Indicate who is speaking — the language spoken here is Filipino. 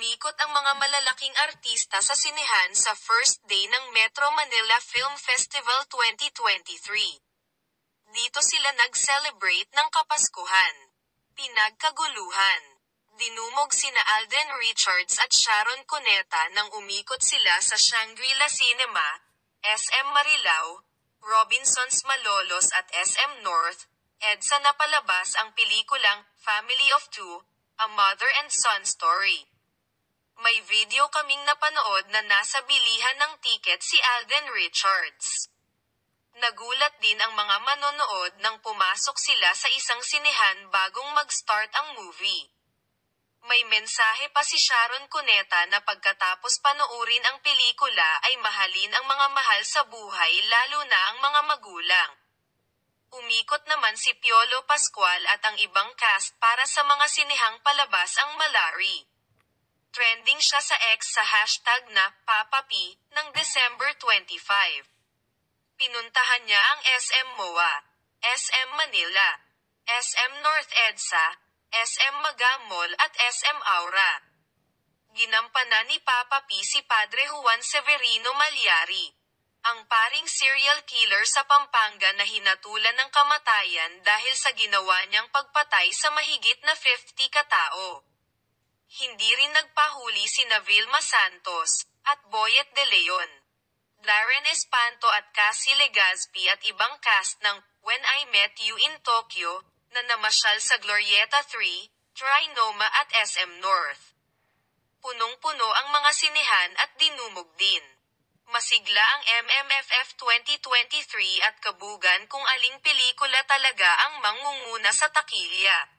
Speaker 1: Umikot ang mga malalaking artista sa sinehan sa first day ng Metro Manila Film Festival 2023. Dito sila nag-celebrate ng Kapaskuhan. Pinagkaguluhan. Dinumog sina Alden Richards at Sharon Cuneta nang umikot sila sa Shangri-La Cinema, SM Marilao, Robinsons Malolos at SM North, EDSA napalabas ang pelikulang Family of Two, A Mother and Son Story. May video kaming napanood na nasa bilihan ng tiket si Alden Richards. Nagulat din ang mga manonood nang pumasok sila sa isang sinehan bagong mag-start ang movie. May mensahe pa si Sharon Cuneta na pagkatapos panoorin ang pelikula ay mahalin ang mga mahal sa buhay lalo na ang mga magulang. Umikot naman si Piolo Pascual at ang ibang cast para sa mga sinehang palabas ang Malari. Trending siya sa X sa hashtag na Papa P ng December 25. Pinuntahan niya ang SM MOA, SM Manila, SM North EDSA, SM Magamol at SM Aura. Ginampanan ni Papa P si Padre Juan Severino Malyari, ang paring serial killer sa Pampanga na hinatulan ng kamatayan dahil sa ginawa niyang pagpatay sa mahigit na 50 katao. Hindi rin nagpahuli sina Vilma Santos at Boyet De Leon, Darren Espanto at Cassie Legazpi at ibang cast ng When I Met You in Tokyo na namasyal sa Glorieta 3, Trinoma at SM North. Punong-puno ang mga sinehan at dinumog din. Masigla ang MMFF 2023 at kabugan kung aling pelikula talaga ang mangunguna sa takilya.